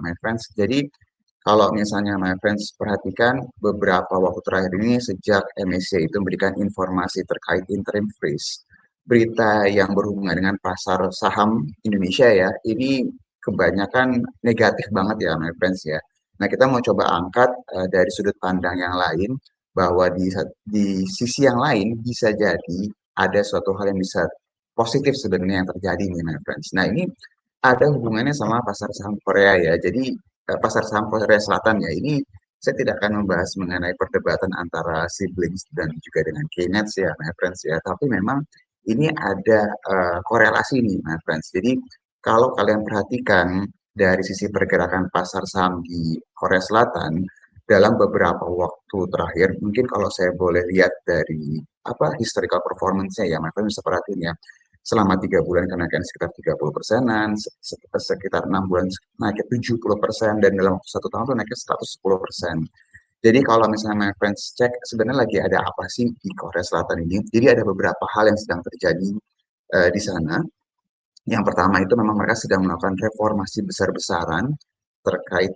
my friends. Jadi kalau misalnya my friends perhatikan beberapa waktu terakhir ini sejak MSCI itu memberikan informasi terkait interim freeze, berita yang berhubungan dengan pasar saham Indonesia ya, ini kebanyakan negatif banget ya my friends ya. Nah, kita mau coba angkat dari sudut pandang yang lain bahwa di sisi yang lain bisa jadi ada suatu hal yang bisa positif sebenarnya yang terjadi nih my friends. Nah, ini ada hubungannya sama pasar saham Korea ya. Jadi pasar saham Korea Selatan ya ini saya tidak akan membahas mengenai perdebatan antara siblings dan juga dengan Keynes ya my friends ya. Tapi memang ini ada korelasi nih my friends. Jadi kalau kalian perhatikan dari sisi pergerakan pasar saham di Korea Selatan dalam beberapa waktu terakhir, mungkin kalau saya boleh lihat dari apa historical performance-nya ya, my friends bisa perhatiin ya selama 3 bulan kenaikan sekitar 30 persenan, sekitar 6 bulan naik 70%, dan dalam waktu 1 tahun tuh naiknya 110%. Jadi kalau misalnya my friends cek sebenarnya lagi ada apa sih di Korea Selatan ini? Jadi ada beberapa hal yang sedang terjadi di sana. Yang pertama itu memang mereka sedang melakukan reformasi besar-besaran terkait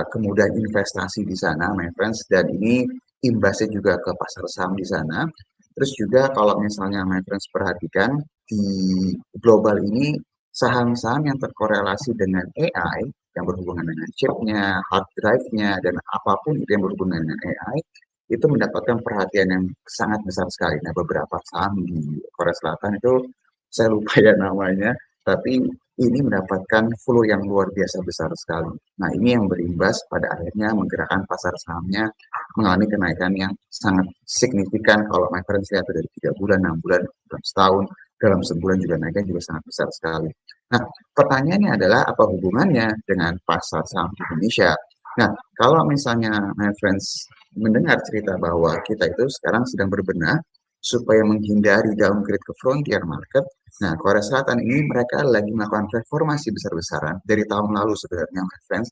kemudahan investasi di sana, my friends, dan ini imbasnya juga ke pasar saham di sana. Terus juga kalau misalnya my friends perhatikan di global ini saham-saham yang terkorelasi dengan AI yang berhubungan dengan chipnya, hard drive-nya, dan apapun itu yang berhubungan dengan AI itu mendapatkan perhatian yang sangat besar sekali. Nah, beberapa saham di Korea Selatan itu saya lupa ya namanya, tapi ini mendapatkan flow yang luar biasa besar sekali. Nah, ini yang berimbas pada akhirnya menggerakkan pasar sahamnya mengalami kenaikan yang sangat signifikan. Kalau my friends lihat dari 3 bulan, 6 bulan, dalam setahun, dalam sebulan juga naiknya juga sangat besar sekali. Nah, pertanyaannya adalah apa hubungannya dengan pasar saham di Indonesia? Nah, kalau misalnya my friends mendengar cerita bahwa kita itu sekarang sedang berbenah supaya menghindari downgrade ke frontier market. Nah, Korea Selatan ini mereka lagi melakukan reformasi besar-besaran dari tahun lalu sebenarnya, my friends,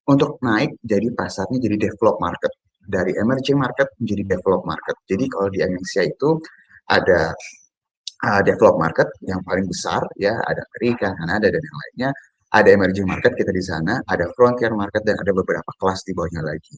untuk naik jadi pasarnya jadi develop market. Dari emerging market menjadi develop market. Jadi kalau di Indonesia itu ada develop market yang paling besar, ya ada Amerika, Kanada, dan yang lainnya. Ada emerging market kita di sana, ada frontier market, dan ada beberapa kelas di bawahnya lagi.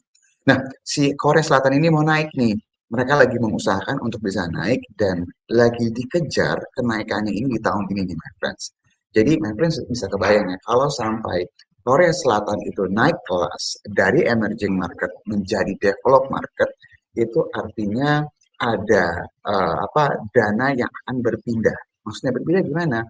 Nah, si Korea Selatan ini mau naik nih. Mereka lagi mengusahakan untuk bisa naik dan lagi dikejar kenaikannya ini di tahun ini nih, my friends. Jadi, my friends bisa kebayang ya, kalau sampai Korea Selatan itu naik kelas dari emerging market menjadi developed market, itu artinya ada dana yang akan berpindah. Maksudnya berpindah gimana?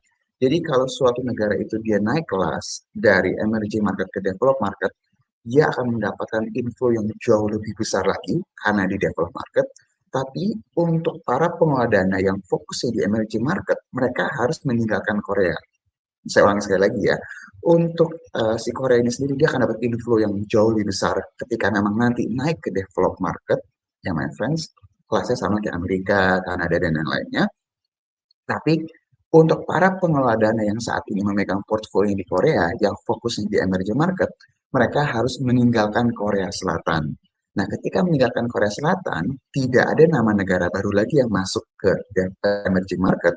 Jadi kalau suatu negara itu dia naik kelas dari emerging market ke developed market, dia akan mendapatkan inflow yang jauh lebih besar lagi karena di developed market. Tapi untuk para pengelola dana yang fokusnya di emerging market, mereka harus meninggalkan Korea. Saya ulangi sekali lagi ya, untuk si Korea ini sendiri dia akan dapat inflow yang jauh lebih besar ketika memang nanti naik ke developed market, ya my friends, kelasnya sama kayak Amerika, Kanada, dan yang lainnya. Tapi untuk para pengelola dana yang saat ini memegang portfolio di Korea yang fokusnya di emerging market, mereka harus meninggalkan Korea Selatan. Nah, ketika meninggalkan Korea Selatan, tidak ada nama negara baru lagi yang masuk ke emerging market.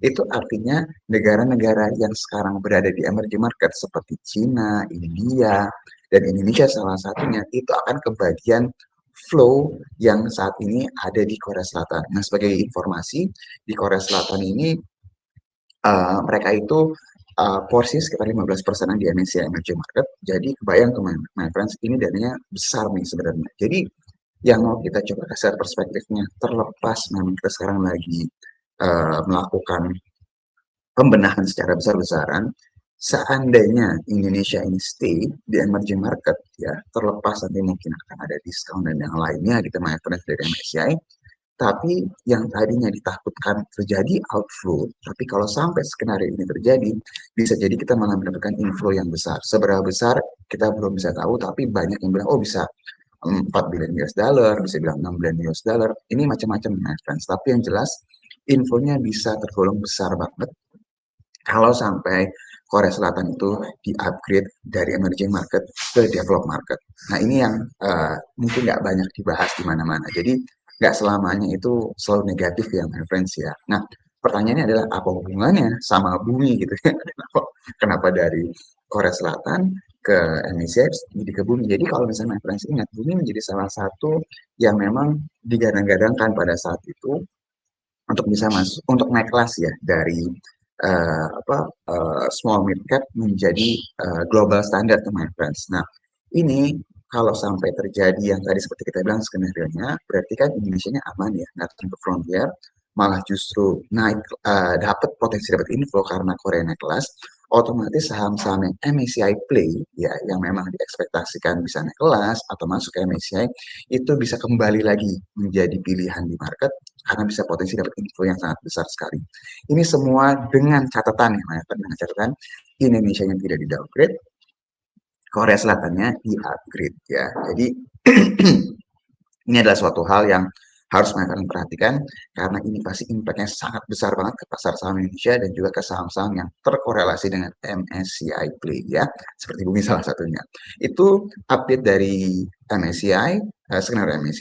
Itu artinya negara-negara yang sekarang berada di emerging market seperti Cina, India, dan Indonesia salah satunya, itu akan kebagian flow yang saat ini ada di Korea Selatan. Nah, sebagai informasi, di Korea Selatan ini mereka itu porsi sekitar 15% di MSCI Emerging Market. Jadi kebayang tuh my friends, ini dananya besar nih sebenarnya. Jadi yang mau kita coba kasih perspektifnya, terlepas memang kita sekarang lagi melakukan pembenahan secara besar-besaran, seandainya Indonesia ini stay di emerging market ya, terlepas nanti mungkin akan ada diskon dan yang lainnya gitu my friends dari MSCI, tapi yang tadinya ditakutkan terjadi outflow, tapi kalau sampai skenario ini terjadi, bisa jadi kita malah mendapatkan inflow yang besar. Seberapa besar kita belum bisa tahu, tapi banyak yang bilang, oh bisa 4 billion US dollar, bisa bilang 6 billion US dollar. Ini macam-macam, my friends. Tapi yang jelas, infonya bisa tergolong besar banget kalau sampai Korea Selatan itu di-upgrade dari emerging market ke developed market. Nah, ini yang mungkin nggak banyak dibahas di mana-mana. Jadi, nggak selamanya itu selalu negatif ya, my friends ya. Nah, pertanyaannya adalah apa hubungannya sama bumi gitu ya? Kenapa dari Korea Selatan ke MSCI jadi ke bumi. Jadi kalau misalnya referensi ingat, bumi menjadi salah satu yang memang digadang-gadangkan pada saat itu untuk bisa masuk untuk naik kelas ya dari small mid cap menjadi global standard my friends. Nah, ini kalau sampai terjadi yang tadi seperti kita bilang skenario-nya, berarti kan Indonesia-nya aman ya, nggak turun ke frontier, malah justru naik dapat potensi dapat info karena Korea naik kelas, otomatis saham-saham yang MSCI play ya yang memang diekspektasikan bisa naik kelas atau masuk ke MSCI itu bisa kembali lagi menjadi pilihan di market karena bisa potensi dapat info yang sangat besar sekali. Ini semua dengan catatan ya, dengan catatan Indonesia yang tidak di downgrade, Korea Selatannya di upgrade ya. Jadi ini adalah suatu hal yang harus kalian perhatikan karena ini pasti impact-nya sangat besar banget ke pasar saham Indonesia dan juga ke saham-saham yang terkorelasi dengan MSCI Play ya, seperti Bumi salah satunya. Itu update dari MSCI, skenario MSCI.